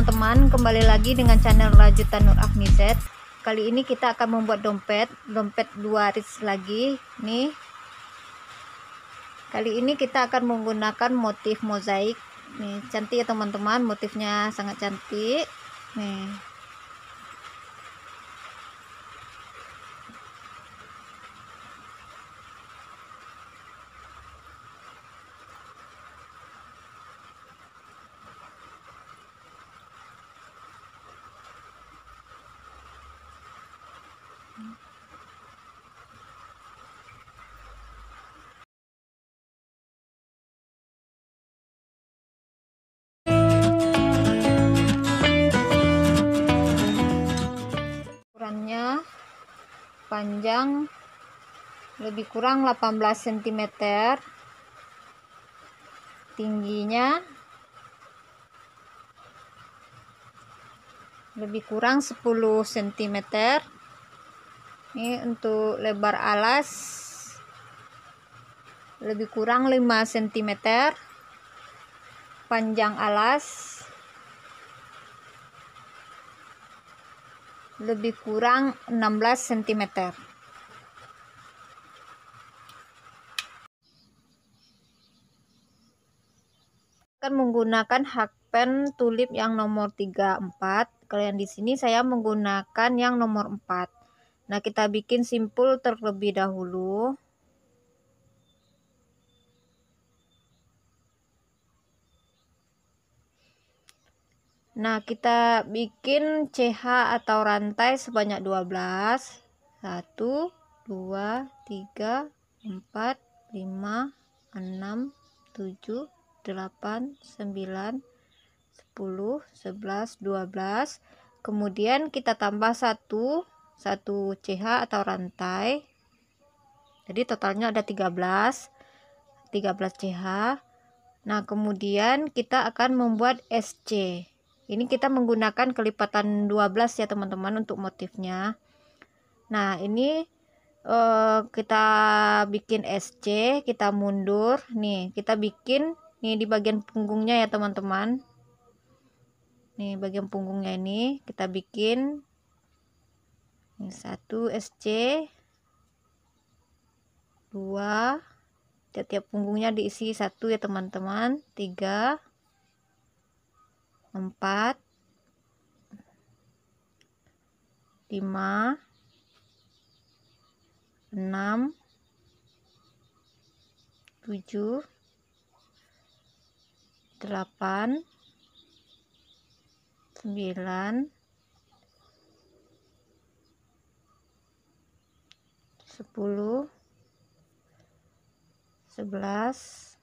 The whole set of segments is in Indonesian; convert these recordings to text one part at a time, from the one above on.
teman-teman, kembali lagi dengan channel Rajutan Nur Afnizet. Kali ini kita akan membuat dompet 2 baris lagi nih. Kali ini kita akan menggunakan motif mozaik nih. Cantik ya teman-teman, motifnya sangat cantik nih. Ukurannya panjang lebih kurang 18 cm, tingginya lebih kurang 10 cm. Ini untuk lebar alas lebih kurang 5 cm, panjang alas lebih kurang 16 cm. Akan menggunakan hakpen tulip yang nomor 34. Kalian di sini saya menggunakan yang nomor 4. Nah, kita bikin simpul terlebih dahulu. Nah, kita bikin CH atau rantai sebanyak 12. 1 2 3 4 5 6 7 8 9 10 11 12. Kemudian kita tambah satu CH atau rantai, jadi totalnya ada 13 CH. Nah, kemudian kita akan membuat SC. Ini kita menggunakan kelipatan 12 ya teman-teman untuk motifnya. Nah, ini kita bikin SC, kita mundur nih, kita bikin nih di bagian punggungnya ya teman-teman. Nih bagian punggungnya ini kita bikin ini 1 SC, 2, tiap-tiap punggungnya diisi 1 ya teman-teman, 3, 4, 5, 6, 7, 8, 9, 10, 11,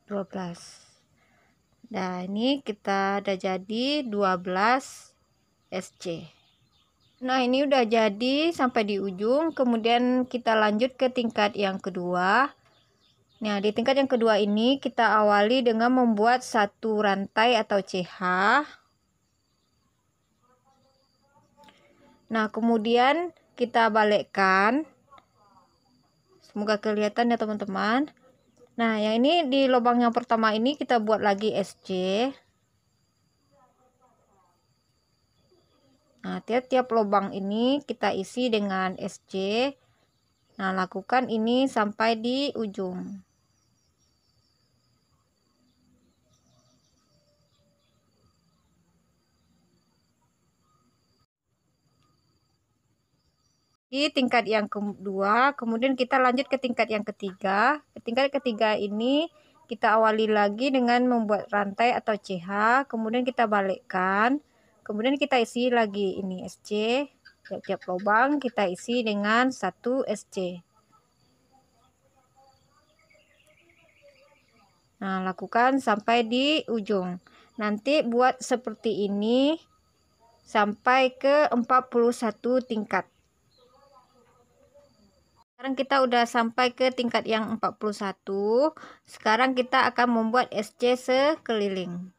12. Nah, ini kita udah jadi 12 SC. Nah, ini udah jadi sampai di ujung. Kemudian kita lanjut ke tingkat yang kedua. Nah, di tingkat yang kedua ini kita awali dengan membuat satu rantai atau CH. Nah, kemudian kita balikkan. Semoga kelihatan ya teman-teman. Nah, yang ini di lubang yang pertama ini kita buat lagi SC. Nah, tiap-tiap lubang ini kita isi dengan SC. Nah, lakukan ini sampai di ujung. Di tingkat yang kedua, kemudian kita lanjut ke tingkat yang ketiga. Ke tingkat ketiga ini kita awali lagi dengan membuat rantai atau CH, kemudian kita balikkan, kemudian kita isi lagi ini SC. Tiap-tiap lubang kita isi dengan 1 SC. Nah, lakukan sampai di ujung. Nanti buat seperti ini sampai ke 41 tingkat. Sekarang kita udah sampai ke tingkat yang 41. Sekarang kita akan membuat SC sekeliling.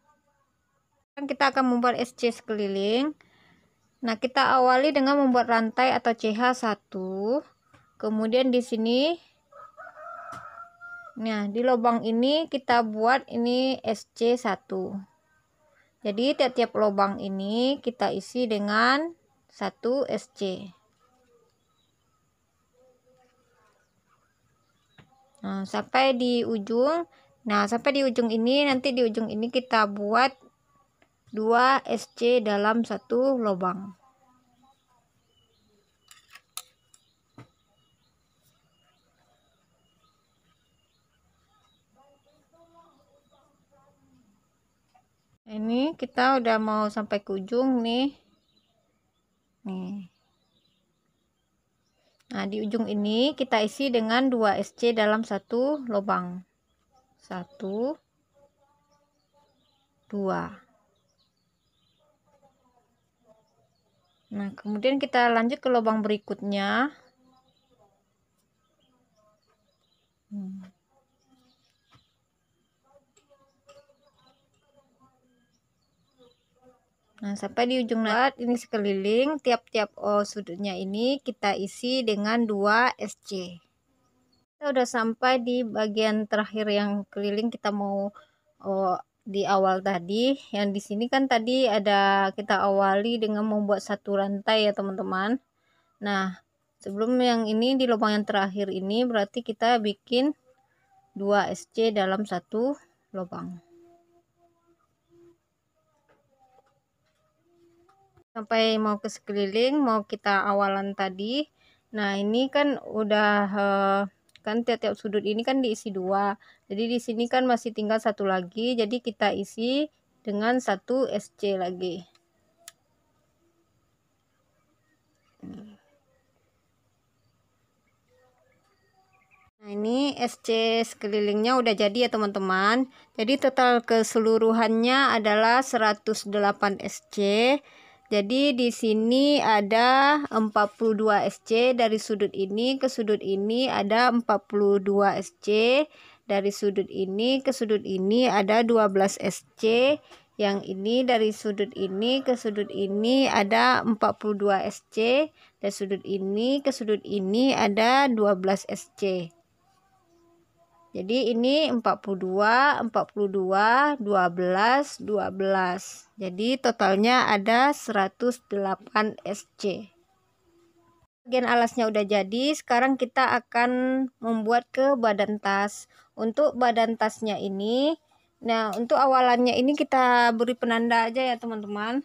Sekarang kita akan membuat SC sekeliling. Nah, kita awali dengan membuat rantai atau CH 1. Kemudian di sini Nah, di lubang ini kita buat ini SC1. Jadi tiap-tiap lubang ini kita isi dengan 1 SC. Nah, sampai di ujung. Nah, sampai di ujung ini, nanti di ujung ini kita buat 2 SC dalam 1 lubang. Ini kita udah mau sampai ke ujung nih. Nah, di ujung ini kita isi dengan 2 SC dalam 1 lubang. 1, 2. Nah, kemudian kita lanjut ke lubang berikutnya. Nah, sampai di ujung ini sekeliling, tiap-tiap sudutnya ini kita isi dengan 2 SC. Kita udah sampai di bagian terakhir yang keliling kita mau di awal tadi. Yang di sini kan tadi ada kita awali dengan membuat 1 rantai ya teman-teman. Nah, sebelum yang ini di lubang yang terakhir ini berarti kita bikin 2 SC dalam 1 lubang. Sampai mau ke sekeliling, mau kita awalan tadi. Nah, ini kan udah kan tiap-tiap sudut ini kan diisi 2. Jadi di sini kan masih tinggal 1 lagi. Jadi kita isi dengan 1 SC lagi. Nah, ini SC sekelilingnya udah jadi ya teman-teman. Jadi total keseluruhannya adalah 108 SC. Jadi di sini ada 42 SC dari sudut ini ke sudut ini, ada 42 SC. Dari sudut ini ke sudut ini ada 12 SC. Yang ini dari sudut ini ke sudut ini ada 42 SC. Dari sudut ini ke sudut ini ada 12 SC. Jadi ini 42, 12, 12. Jadi totalnya ada 108 SC. Bagian alasnya udah jadi, sekarang kita akan membuat ke badan tas. Untuk badan tasnya ini, nah untuk awalannya ini kita beri penanda aja ya teman-teman.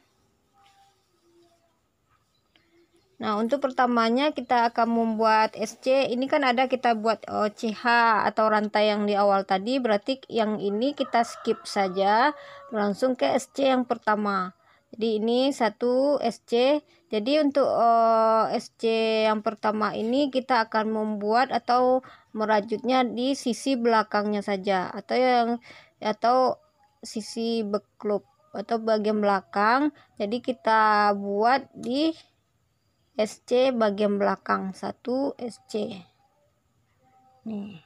Nah, untuk pertamanya kita akan membuat SC. Ini kan ada kita buat CH atau rantai yang di awal tadi. Berarti yang ini kita skip saja. Langsung ke SC yang pertama. Jadi ini 1 SC. Jadi untuk SC yang pertama ini kita akan membuat atau merajutnya di sisi belakangnya saja. Atau sisi backloop atau bagian belakang. Jadi kita buat di SC bagian belakang 1 SC. Nih.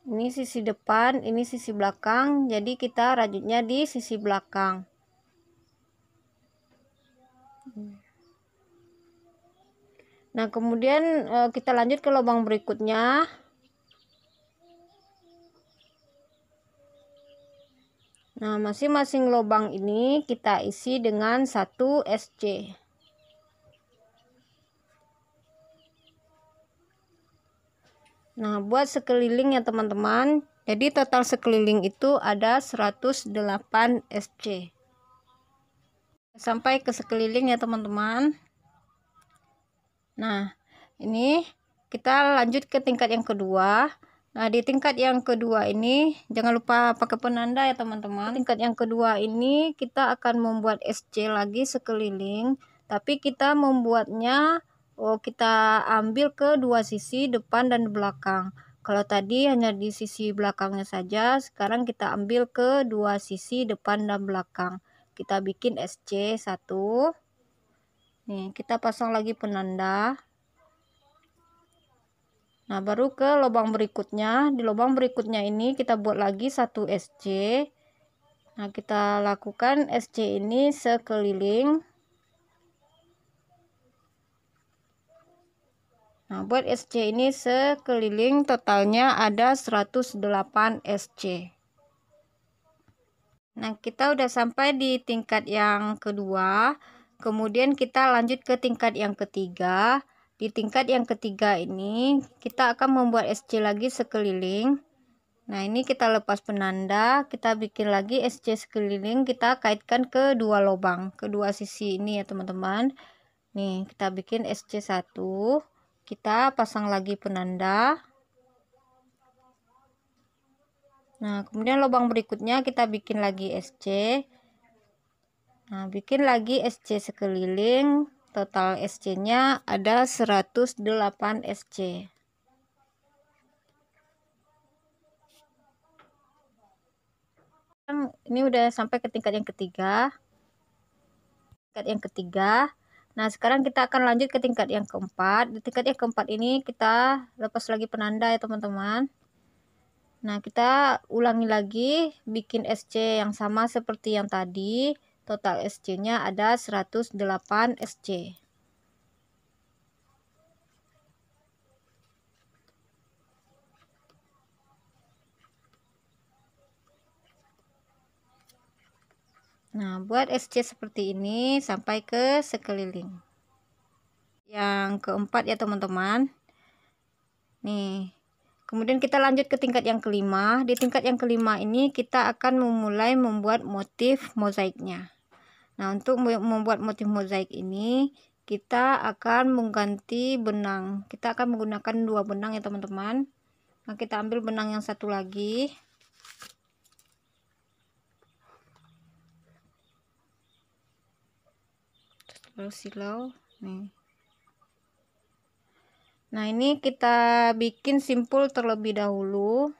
Ini sisi depan, ini sisi belakang. Jadi kita rajutnya di sisi belakang. Nah, kemudian kita lanjut ke lubang berikutnya. Nah, masing-masing lubang ini kita isi dengan 1 SC. Nah, buat sekeliling ya teman-teman. Jadi total sekeliling itu ada 108 SC. Sampai ke sekeliling ya teman-teman. Nah, ini kita lanjut ke tingkat yang kedua. Nah, di tingkat yang kedua ini jangan lupa pakai penanda ya teman-teman. Tingkat yang kedua ini kita akan membuat SC lagi sekeliling, tapi kita membuatnya kita ambil ke 2 sisi depan dan belakang. Kalau tadi hanya di sisi belakangnya saja, sekarang kita ambil ke 2 sisi depan dan belakang. Kita bikin SC 1. Nih, kita pasang lagi penanda. Nah, baru ke lubang berikutnya. Di lubang berikutnya ini kita buat lagi 1 SC. Nah, kita lakukan SC ini sekeliling. Nah, buat SC ini sekeliling totalnya ada 108 SC. Nah, kita udah sampai di tingkat yang kedua. Kemudian kita lanjut ke tingkat yang ketiga. Di tingkat yang ketiga ini kita akan membuat SC lagi sekeliling. Nah, ini kita lepas penanda, kita bikin lagi SC sekeliling, kita kaitkan ke dua lubang, kedua sisi ini ya teman-teman. Nih, kita bikin SC 1, kita pasang lagi penanda. Nah, kemudian lubang berikutnya kita bikin lagi SC. Nah, bikin lagi SC sekeliling, total SC-nya ada 108 SC. Ini udah sampai ke tingkat yang ketiga. Nah, sekarang kita akan lanjut ke tingkat yang keempat. Di tingkat yang keempat ini kita lepas lagi penanda ya teman-teman. Nah, kita ulangi lagi bikin SC yang sama seperti yang tadi. Total SC-nya ada 108 SC. Nah, buat SC seperti ini sampai ke sekeliling. Yang keempat ya teman-teman. Nih. Kemudian kita lanjut ke tingkat yang kelima. Di tingkat yang kelima ini kita akan memulai membuat motif mozaiknya. Nah, untuk membuat motif mozaik ini kita akan mengganti benang. Kita akan menggunakan dua benang ya teman-teman. Nah, kita ambil benang yang satu lagi. Lalu silau nih. Nah, ini kita bikin simpul terlebih dahulu.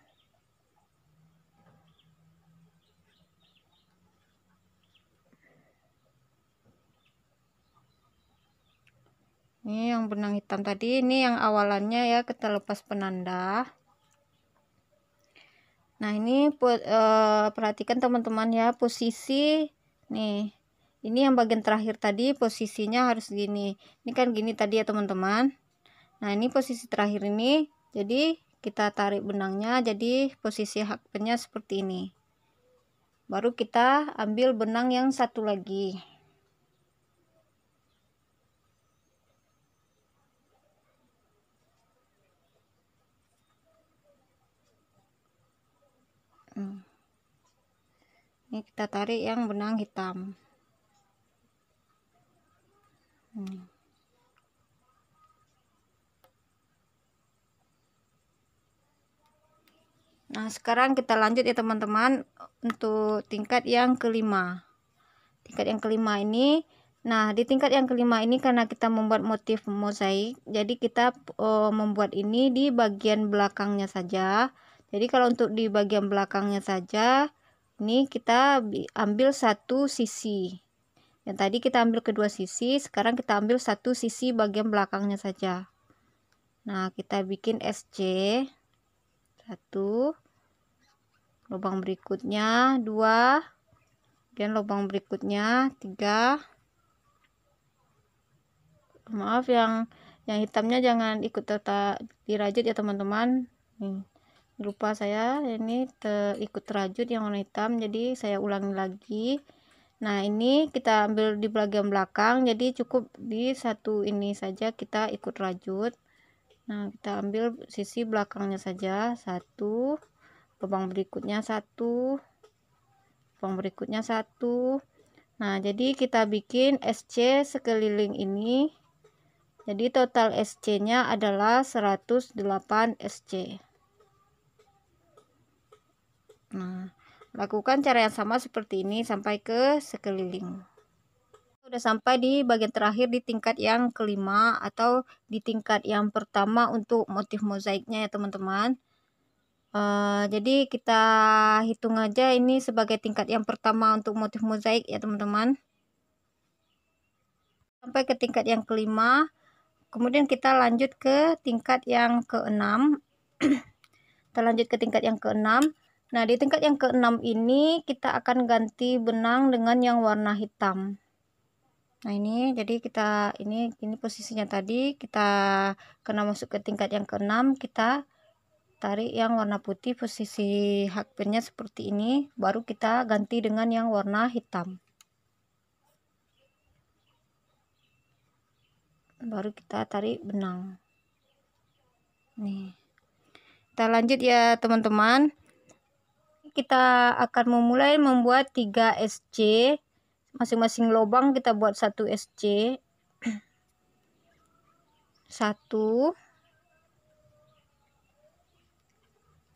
Ini yang benang hitam tadi, ini yang awalannya ya, kita lepas penanda. Nah, ini perhatikan teman-teman ya, posisi nih. Ini yang bagian terakhir tadi posisinya harus gini. Ini kan gini tadi ya teman-teman. Nah, ini posisi terakhir ini. Jadi kita tarik benangnya jadi posisi haknya seperti ini. Baru kita ambil benang yang satu lagi. Ini kita tarik yang benang hitam. Nah, sekarang kita lanjut ya teman-teman untuk tingkat yang kelima. Tingkat yang kelima ini, nah di tingkat yang kelima ini karena kita membuat motif mozaik, jadi kita membuat ini di bagian belakangnya saja. Jadi kalau untuk di bagian belakangnya saja, ini kita ambil satu sisi. Yang tadi kita ambil kedua sisi, sekarang kita ambil satu sisi bagian belakangnya saja. Nah, kita bikin SC 1, lubang berikutnya 2, dan lubang berikutnya 3. Maaf yang hitamnya jangan ikut dirajut ya teman-teman. Lupa saya ini ikut terajut yang warna hitam, jadi saya ulangi lagi. Nah, ini kita ambil di bagian belakang, jadi cukup di satu ini saja kita ikut rajut. Nah, kita ambil sisi belakangnya saja, 1, lubang berikutnya 1, lubang berikutnya 1. Nah, jadi kita bikin SC sekeliling ini. Jadi total SC-nya adalah 108 SC. Nah, lakukan cara yang sama seperti ini sampai ke sekeliling. Sudah sampai di bagian terakhir di tingkat yang kelima atau di tingkat yang pertama untuk motif mozaiknya ya teman-teman. Jadi kita hitung aja ini sebagai tingkat yang pertama untuk motif mozaik ya teman-teman. Sampai ke tingkat yang kelima, kemudian kita lanjut ke tingkat yang keenam. Kita lanjut ke tingkat yang keenam. Nah, di tingkat yang keenam ini kita akan ganti benang dengan yang warna hitam. Nah ini jadi kita ini posisinya tadi kita kena masuk ke tingkat yang ke-6, kita tarik yang warna putih posisi hakpinnya seperti ini, baru kita ganti dengan yang warna hitam, baru kita tarik benang. Nih kita lanjut ya teman-teman, kita akan memulai membuat 3 SC, masing-masing lubang kita buat 1 SC, 1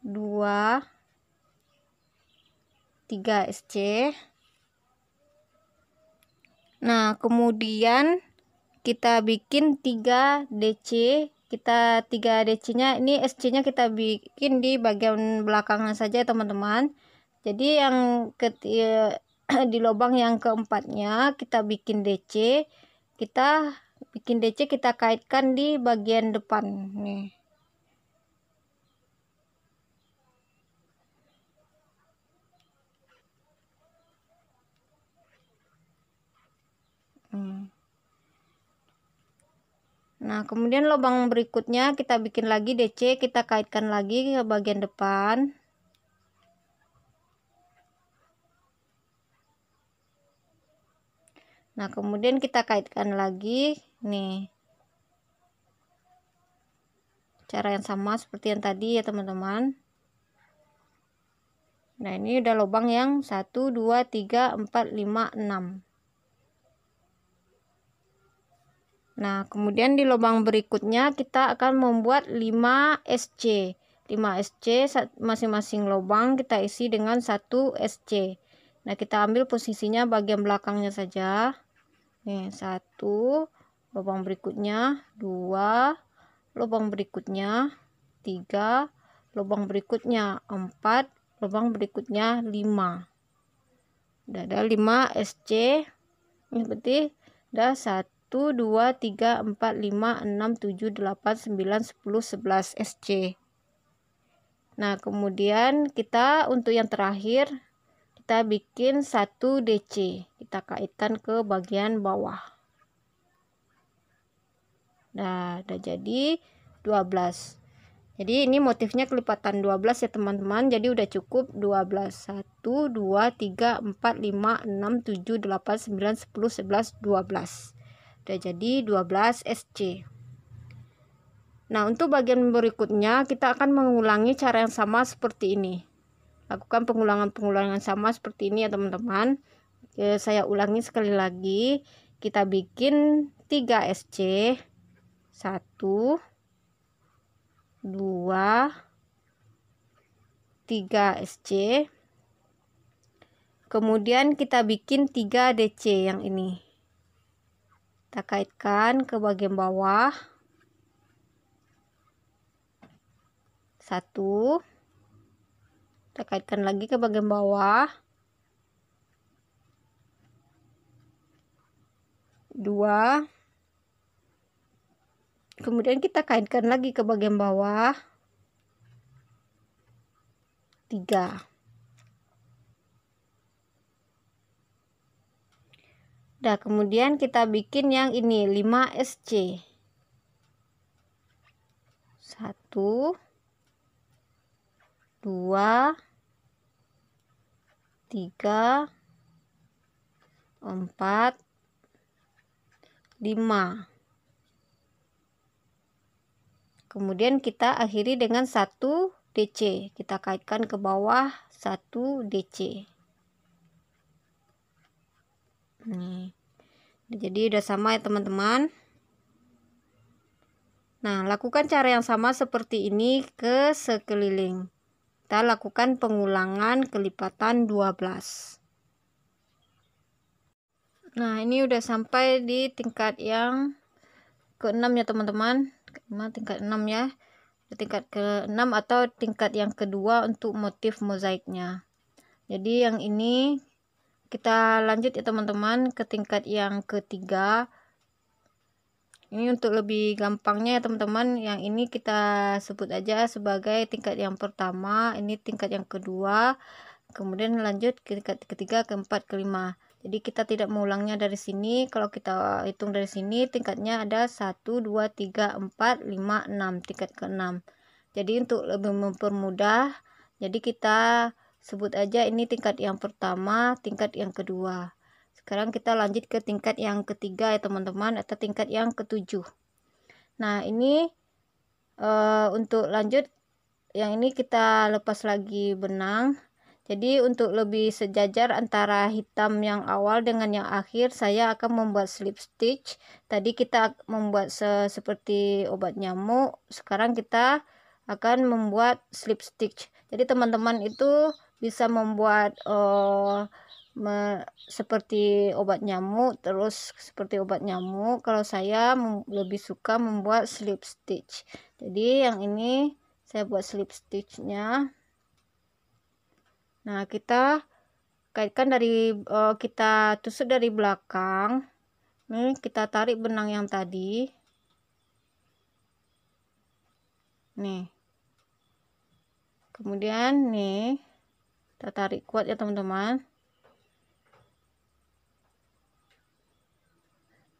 2 3 SC. Nah kemudian kita bikin 3 DC, kita 3 DC nya ini SC nya kita bikin di bagian belakangnya saja teman-teman. Jadi yang di lubang yang keempatnya kita bikin DC, kita kaitkan di bagian depan nih. Nah kemudian lubang berikutnya kita bikin lagi DC, kita kaitkan lagi ke bagian depan. Nah kemudian kita kaitkan lagi nih, cara yang sama seperti yang tadi ya teman-teman. Nah ini udah lubang yang 1 2 3 4 5 6. Nah kemudian di lubang berikutnya kita akan membuat 5 SC. 5 SC masing-masing lubang kita isi dengan 1 SC. Nah kita ambil posisinya bagian belakangnya saja. Nih 1, lubang berikutnya 2, lubang berikutnya 3, lubang berikutnya 4, lubang berikutnya 5. Udah ada 5 SC. Ini berarti udah 1 2 3 4 5 6 7 8 9 10 11 SC. Nah kemudian kita untuk yang terakhir kita bikin 1 DC, kita kaitkan ke bagian bawah. Nah udah jadi 12. Jadi ini motifnya kelipatan 12 ya teman-teman, jadi udah cukup 12. 1 2 3 4 5 6 7 8 9 10 11 12. Udah jadi 12 SC. Nah untuk bagian berikutnya kita akan mengulangi cara yang sama seperti ini. Lakukan pengulangan-pengulangan sama seperti ini ya teman-teman. Saya ulangi sekali lagi. Kita bikin 3 SC. 1 2 3 SC. Kemudian kita bikin 3 DC yang ini. Kita kaitkan ke bagian bawah. 1, kita kaitkan lagi ke bagian bawah. 2, kemudian kita kaitkan lagi ke bagian bawah. 3. Nah, kemudian kita bikin yang ini 5 SC. 1 2 3 4 5. Kemudian kita akhiri dengan 1 DC. Kita kaitkan ke bawah 1 DC. Nih. Jadi udah sama ya teman-teman. Nah, lakukan cara yang sama seperti ini ke sekeliling. Kita lakukan pengulangan kelipatan 12. Nah, ini udah sampai di tingkat yang ke-6 ya teman-teman. Tingkat 6 ya. Tingkat ke-6 atau tingkat yang kedua untuk motif mozaiknya. Jadi yang ini kita lanjut ya teman-teman ke tingkat yang ketiga. Ini untuk lebih gampangnya ya teman-teman, yang ini kita sebut aja sebagai tingkat yang pertama, ini tingkat yang kedua, kemudian lanjut ke tingkat ketiga, keempat, kelima. Jadi kita tidak menulangnya dari sini. Kalau kita hitung dari sini, tingkatnya ada 1, 2, 3, 4, 5, 6, tingkat ke-6. Jadi untuk lebih mempermudah, jadi kita sebut aja ini tingkat yang pertama, tingkat yang kedua. Sekarang kita lanjut ke tingkat yang ketiga ya teman-teman, atau tingkat yang ketujuh. Nah ini untuk lanjut, yang ini kita lepas lagi benang. Jadi untuk lebih sejajar antara hitam yang awal dengan yang akhir, saya akan membuat slip stitch. Tadi kita membuat seperti obat nyamuk, sekarang kita akan membuat slip stitch. Jadi teman-teman itu bisa membuat seperti obat nyamuk, terus seperti obat nyamuk. Kalau saya lebih suka membuat slip stitch. Jadi yang ini saya buat slip stitchnya. Nah kita kaitkan dari kita tusuk dari belakang. Nih kita tarik benang yang tadi. Nih. Kemudian nih kita tarik kuat ya teman-teman.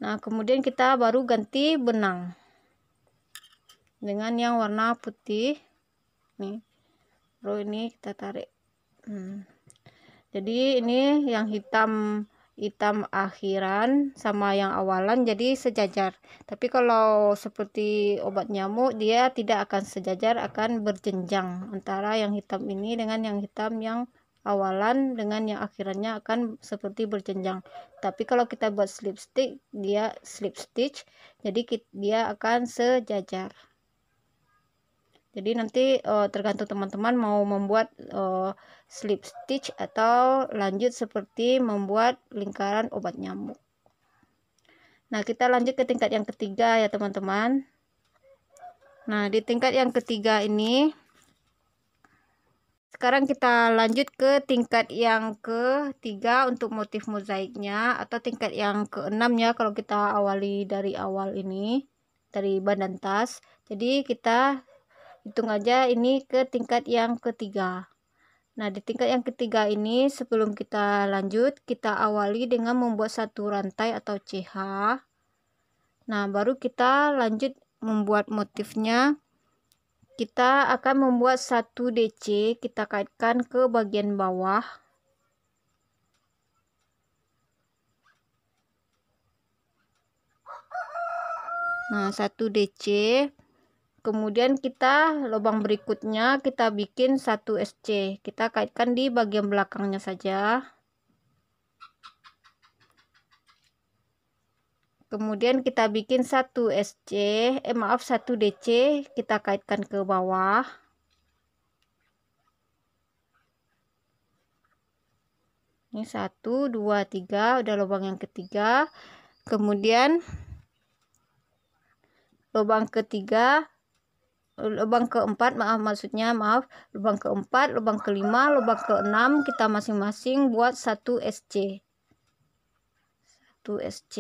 Nah kemudian kita baru ganti benang dengan yang warna putih. Nih. Lalu ini kita tarik. Jadi ini yang hitam akhiran sama yang awalan jadi sejajar. Tapi kalau seperti obat nyamuk, dia tidak akan sejajar, akan berjenjang antara yang hitam ini dengan yang hitam yang awalan dengan yang akhirannya akan seperti berjenjang. Tapi kalau kita buat slip stitch, jadi dia akan sejajar. Jadi nanti tergantung teman-teman mau membuat slip stitch atau lanjut seperti membuat lingkaran obat nyamuk. Nah kita lanjut ke tingkat yang ketiga ya teman-teman. Nah di tingkat yang ketiga ini, sekarang kita lanjut ke tingkat yang ketiga untuk motif mozaiknya, atau tingkat yang keenam ya kalau kita awali dari awal ini, dari badan tas. Jadi kita hitung aja ini ke tingkat yang ketiga. Nah di tingkat yang ketiga ini, sebelum kita lanjut, kita awali dengan membuat satu rantai atau CH. Nah baru kita lanjut membuat motifnya. Kita akan membuat satu DC, kita kaitkan ke bagian bawah. Nah satu DC. Kemudian kita lubang berikutnya kita bikin satu SC, kita kaitkan di bagian belakangnya saja. Kemudian kita bikin satu satu DC, kita kaitkan ke bawah. Ini 1, 2, 3, udah lubang yang ketiga. Kemudian lubang ketiga, lubang keempat, lubang keempat, lubang kelima, lubang keenam, kita masing-masing buat satu SC. Satu SC,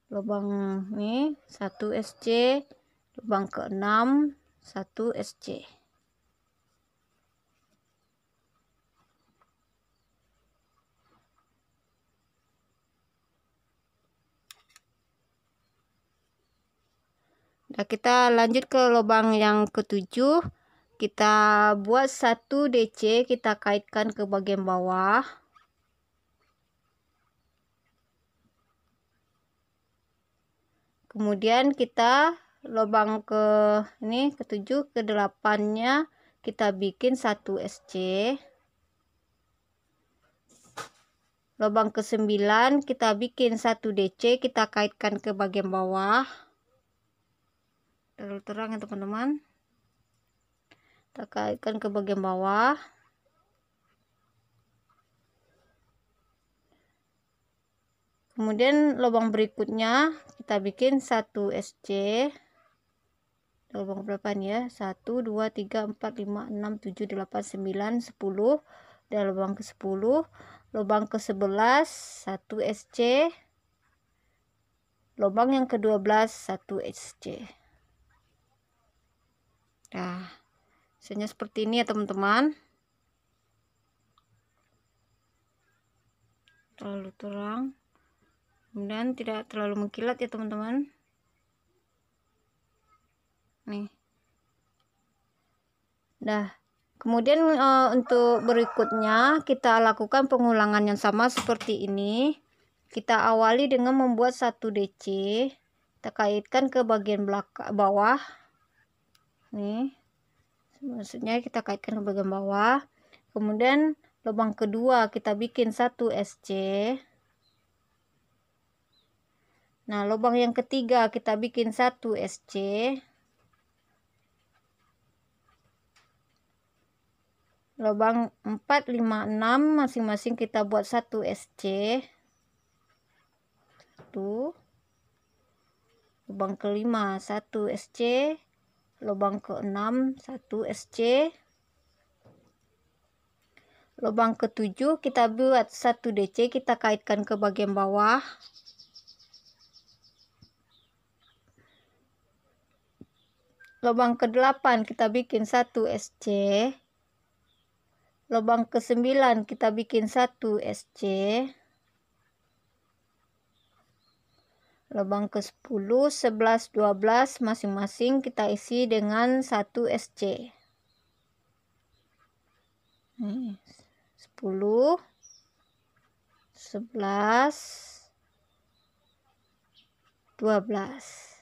lubang ini satu SC, lubang keenam satu SC. Nah, kita lanjut ke lubang yang ketujuh. Kita buat satu DC, kita kaitkan ke bagian bawah. Kemudian kita lubang ini ketujuh, ke 8-nya kita bikin satu SC. Lubang ke-9 kita bikin satu DC, kita kaitkan ke bagian bawah. Terlalu terang ya teman-teman. Kita kaitkan ke bagian bawah. Kemudian lubang berikutnya kita bikin satu SC. Lubang berapa nih ya? 1, 2, 3, 4, 5, 6, 7, 8, 9, 10. Dan lubang ke-10. Lubang ke-11 satu SC. Lubang yang ke-12 satu SC. Nah, hasilnya seperti ini ya teman-teman. terlalu terang, kemudian tidak terlalu mengkilat ya teman-teman. Nih, dah. Kemudian untuk berikutnya kita lakukan pengulangan yang sama seperti ini. Kita awali dengan membuat satu DC, kita kaitkan ke bagian belakang bawah. Nih, maksudnya kita kaitkan ke bagian bawah. Kemudian lubang kedua kita bikin satu SC. Nah, lubang yang ketiga kita bikin satu SC. Lubang 4, 5, 6 masing-masing kita buat satu SC. Lubang kelima satu SC. Lubang keenam satu SC. Lubang ketujuh kita buat satu DC, kita kaitkan ke bagian bawah. Lubang ke-8 kita bikin satu SC. Lubang ke-9 kita bikin satu SC. Lubang ke-10, 11, 12 masing-masing kita isi dengan satu SC. 10, 11, 12.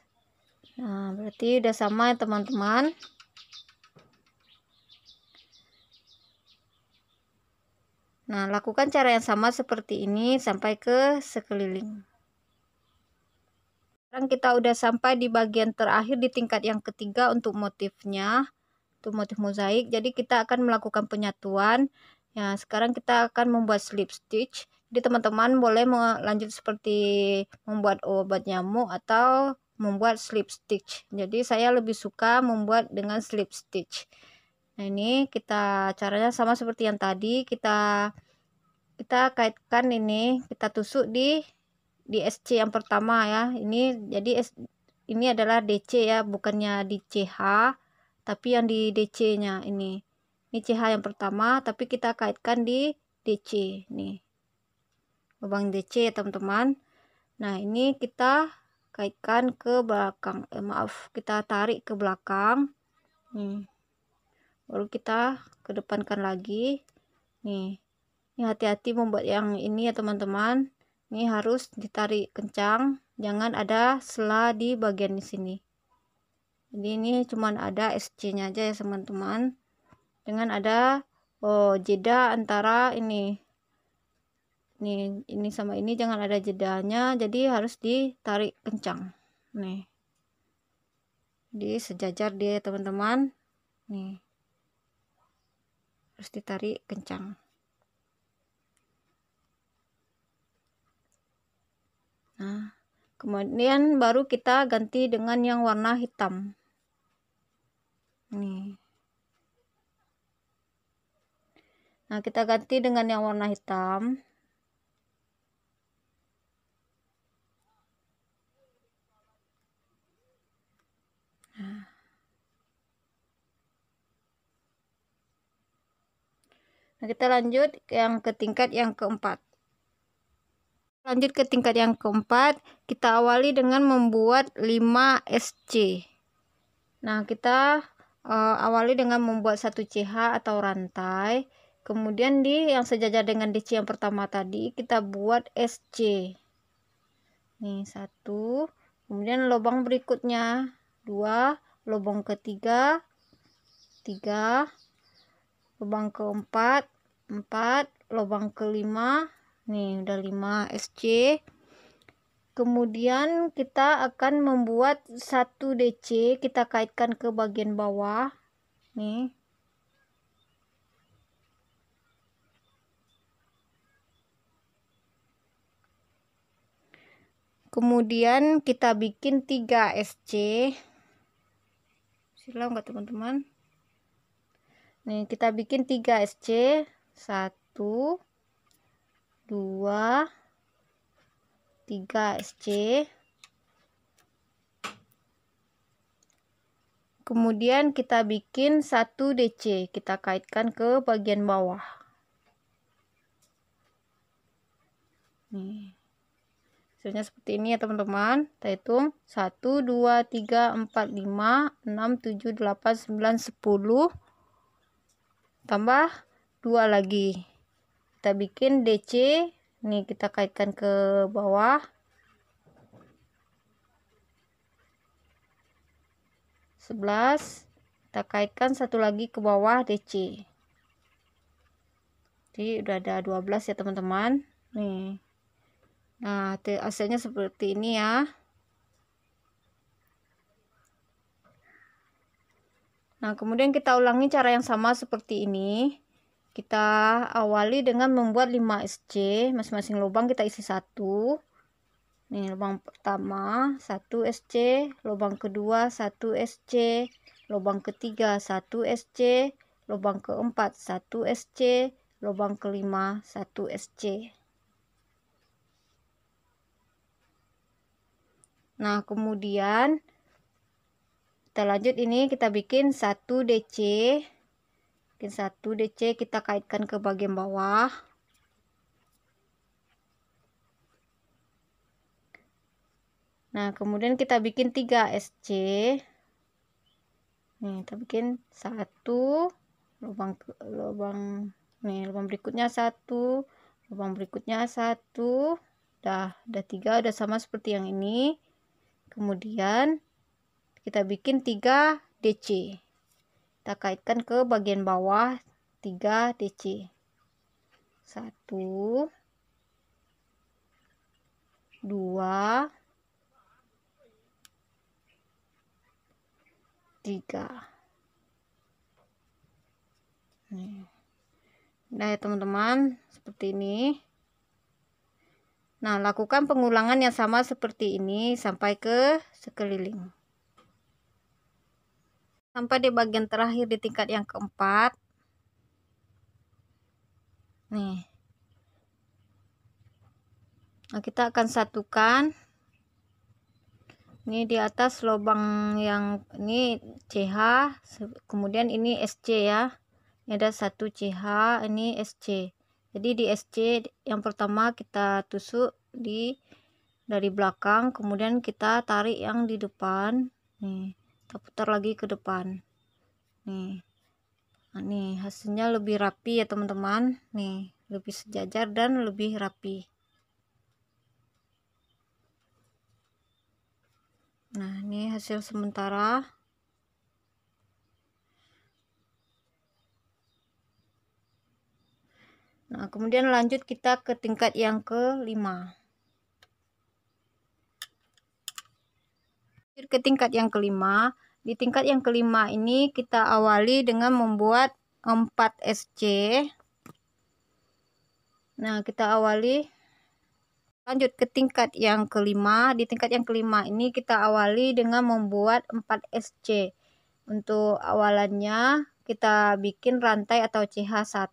Nah, berarti udah sama ya teman-teman. Nah, lakukan cara yang sama seperti ini sampai ke sekeliling. Sekarang kita udah sampai di bagian terakhir di tingkat yang ketiga untuk motifnya, untuk motif mozaik. Jadi kita akan melakukan penyatuan. Ya, sekarang kita akan membuat slip stitch. Jadi teman-teman boleh lanjut seperti membuat obat nyamuk atau membuat slip stitch. Jadi saya lebih suka membuat dengan slip stitch. Nah, ini kita caranya sama seperti yang tadi. Kita kaitkan ini, kita tusuk di SC yang pertama ya. Ini jadi ini adalah DC ya, bukannya di CH, tapi yang di DC-nya ini. Ini CH yang pertama, tapi kita kaitkan di DC nih. Lubang DC ya teman-teman. Nah, ini kita kaitkan ke belakang. Maaf, kita tarik ke belakang. Nih. Baru kita kedepankan lagi. Nih. Ini hati-hati membuat yang ini ya teman-teman. Ini harus ditarik kencang, jangan ada sela di bagian di sini. Jadi ini cuman ada SC-nya aja ya teman-teman. Dengan ada jeda antara ini sama ini, jangan ada jedanya, jadi harus ditarik kencang. Nih. Jadi sejajar dia teman-teman. Nih. Harus ditarik kencang. Nah, kemudian baru kita ganti dengan yang warna hitam. Nih. Nah, kita ganti dengan yang warna hitam. Nah, kita lanjut ke tingkat yang keempat. Lanjut ke tingkat yang keempat, kita awali dengan membuat 5 SC. Nah, kita awali dengan membuat 1 CH atau rantai. Kemudian di yang sejajar dengan DC yang pertama tadi, kita buat SC. Nih, 1. Kemudian lubang berikutnya 2, lubang ketiga 3, lubang keempat 4, lubang kelima. Nih udah 5 SC. Kemudian kita akan membuat 1 DC, kita kaitkan ke bagian bawah. Nih. Kemudian kita bikin 3 SC. Silau enggak teman-teman? Nih, kita bikin 3 SC. 1, 2, 3 SC. Kemudian kita bikin 1 DC, kita kaitkan ke bagian bawah. Nih. Hasilnya seperti ini ya teman-teman. Kita hitung 1 2 3 4 5 6 7 8 9 10 tambah 2 lagi. Kita bikin DC. Nih kita kaitkan ke bawah. 11. Kita kaitkan satu lagi ke bawah DC. Jadi udah ada 12 ya teman-teman. Nih. Nah, hasilnya seperti ini ya. Nah, kemudian kita ulangi cara yang sama seperti ini. Kita awali dengan membuat 5 SC, masing-masing lubang kita isi 1. Nih, lubang pertama 1 SC, lubang kedua 1 SC, lubang ketiga 1 SC, lubang keempat 1 SC, lubang kelima 1 SC. Nah, kemudian kita lanjut, ini kita bikin 1 DC. Bikin 1 DC, kita kaitkan ke bagian bawah. Nah, kemudian kita bikin 3 SC. Nih, kita bikin 1 lubang nih, lubang berikutnya 1, lubang berikutnya 1. Udah 3, udah sama seperti yang ini. Kemudian kita bikin 3 DC. Kita kaitkan ke bagian bawah 3 DC. 1 2 3. Nah ya teman-teman, seperti ini. Nah, lakukan pengulangan yang sama seperti ini sampai ke sekeliling. Sampai di bagian terakhir di tingkat yang keempat. Nih. Nah, kita akan satukan. Ini di atas lubang yang ini CH, kemudian ini SC ya. Ini ada 1 CH, ini SC. Jadi di SC yang pertama kita tusuk dari belakang, kemudian kita tarik yang di depan. Nih, kita putar lagi ke depan. Nih. Nah, nih hasilnya lebih rapi ya teman-teman. Nih, lebih sejajar dan lebih rapi. Nah, ini hasil sementara. Nah, kemudian lanjut kita ke tingkat yang kelima. Ke tingkat yang kelima. Di tingkat yang kelima ini kita awali dengan membuat 4 SC. Nah, kita awali lanjut ke tingkat yang kelima. Di tingkat yang kelima ini kita awali dengan membuat 4 SC. Untuk awalannya kita bikin rantai atau CH1.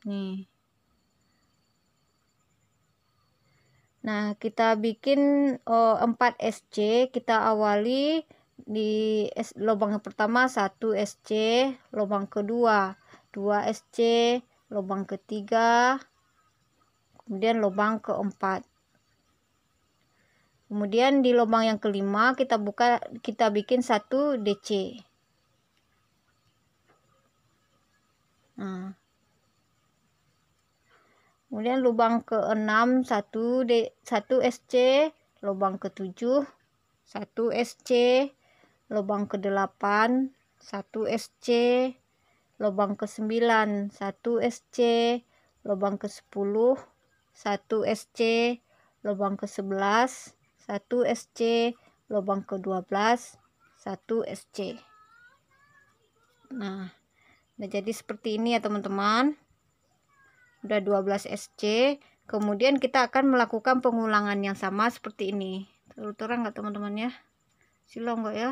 Nih. Nah, kita bikin 4 SC. Kita awali di lubang yang pertama 1 SC, lubang kedua 2 SC, lubang ketiga, kemudian lubang keempat. Kemudian di lubang yang kelima kita bikin 1 DC. Nah, kemudian lubang ke-6 1 SC, lubang ke-7 1 SC, lubang ke-8 1 SC, lubang ke-9 1 SC, lubang ke-10 1 SC, lubang ke-11 1 SC, lubang ke-12 1 SC. Nah, udah jadi seperti ini ya teman-teman. Udah 12 SC. Kemudian kita akan melakukan pengulangan yang sama seperti ini. Terang nggak teman-teman ya? Silau nggak ya?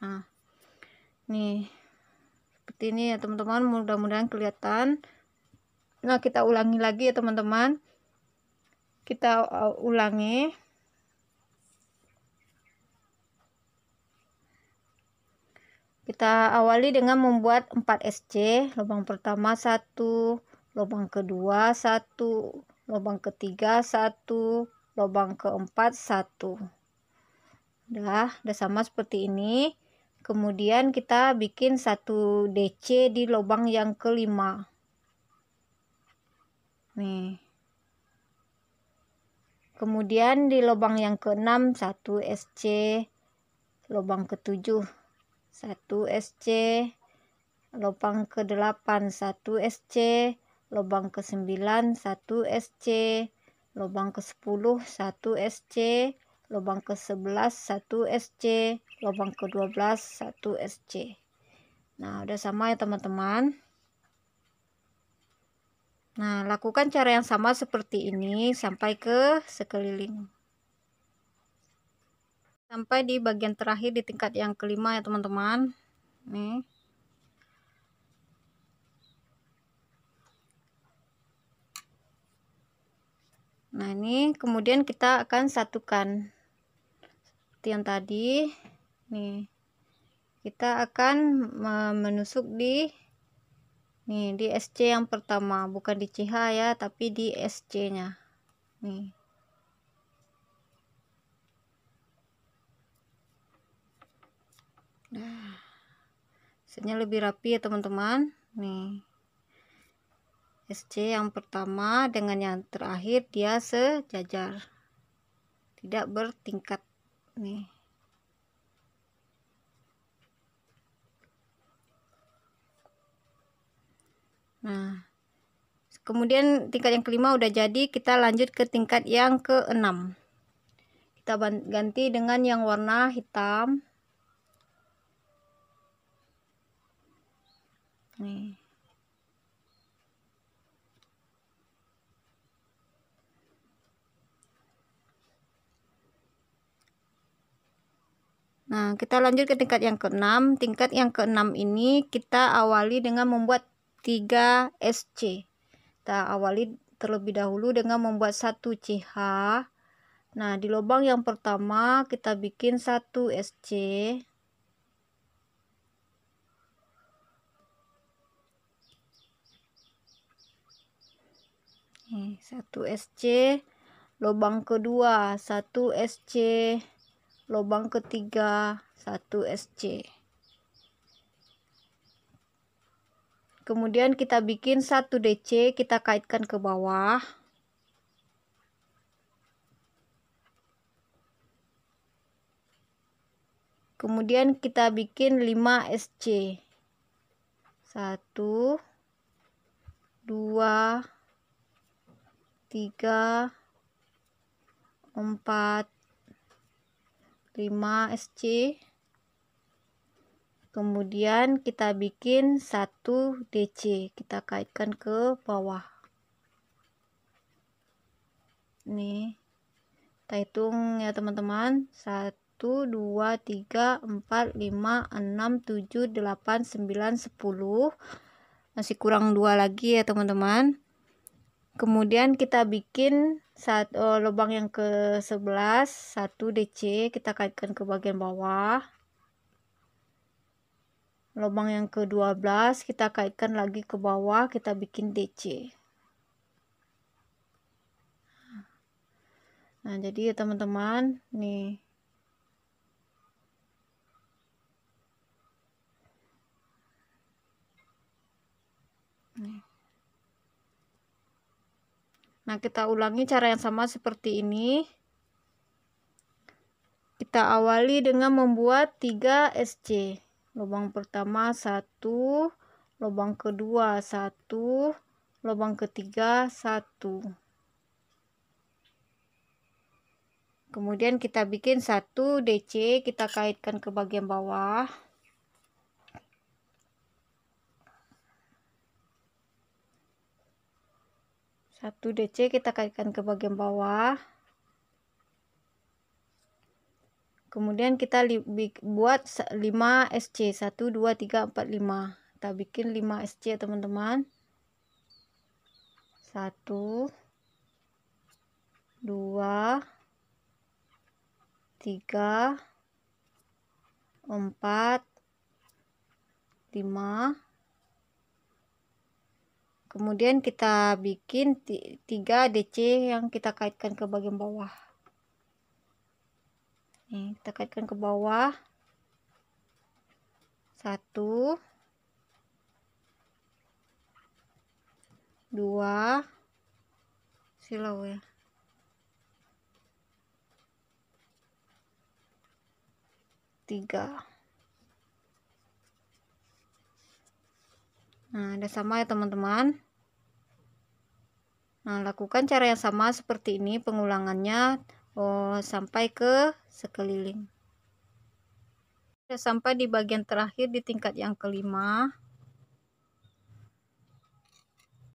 Nah, nih seperti ini ya teman-teman, mudah-mudahan kelihatan. Nah, kita ulangi lagi ya teman-teman. Kita ulangi. Kita awali dengan membuat 4 SC. Lubang pertama 1, lubang kedua 1, lubang ketiga 1, lubang keempat 1. Udah sama seperti ini. Kemudian kita bikin 1 DC di lubang yang kelima. Nih. Kemudian di lubang yang keenam 1 SC, lubang ketujuh 1 SC, lubang ke-8 1 SC, lubang ke-9 1 SC, lubang ke-10 1 SC, lubang ke-11 1 SC, lubang ke-12 1 SC. Nah, udah sama ya teman-teman. Nah, lakukan cara yang sama seperti ini sampai ke sekeliling. Sampai di bagian terakhir di tingkat yang kelima ya teman-teman. Nih. Nah, ini kemudian kita akan satukan. Seperti yang tadi. Nih. Kita akan menusuk di SC yang pertama, bukan di CH ya, tapi di SC-nya. Nih. Nah, hasilnya lebih rapi ya teman-teman. Nih. SC yang pertama dengan yang terakhir dia sejajar. Tidak bertingkat. Nih. Nah, kemudian tingkat yang kelima udah jadi, kita lanjut ke tingkat yang keenam. Kita ganti dengan yang warna hitam. Nih. Nah, kita lanjut ke tingkat yang keenam. Tingkat yang keenam ini kita awali dengan membuat 3 SC. Kita awali terlebih dahulu dengan membuat 1 CH. Nah, di lubang yang pertama kita bikin 1 SC. Nih, 1 SC. Lubang kedua 1 SC. Lubang ketiga 1 SC. Kemudian kita bikin 1 DC, kita kaitkan ke bawah. Kemudian kita bikin 5 SC. 1 2 3 4 5 SC. Kemudian kita bikin 1 DC, kita kaitkan ke bawah. Nih, kita hitung ya teman-teman. 1 2 3 4 5 6 7 8 9 10. Masih kurang 2 lagi ya teman-teman. Kemudian kita bikin lubang yang ke-11 1 DC, kita kaitkan ke bagian bawah. Lubang yang ke-12 kita kaitkan lagi ke bawah, kita bikin DC. Nah, jadi ya teman-teman, nih. Nah, kita ulangi cara yang sama seperti ini. Kita awali dengan membuat 3 SC. Lubang pertama 1, lubang kedua 1, lubang ketiga 1. Kemudian kita bikin 1 DC, kita kaitkan ke bagian bawah. Satu DC kita kaitkan ke bagian bawah. Kemudian kita buat 5 SC. 1 2 3 4 5. Kita bikin 5 SC teman-teman. 1 2 3 4 5. Kemudian kita bikin 3 DC yang kita kaitkan ke bagian bawah. Nih, kita kaitkan ke bawah. 1, 2, silau ya. 3. Nah, udah sama ya teman-teman. Nah, lakukan cara yang sama seperti ini pengulangannya sampai ke sekeliling. Sudah sampai di bagian terakhir di tingkat yang kelima.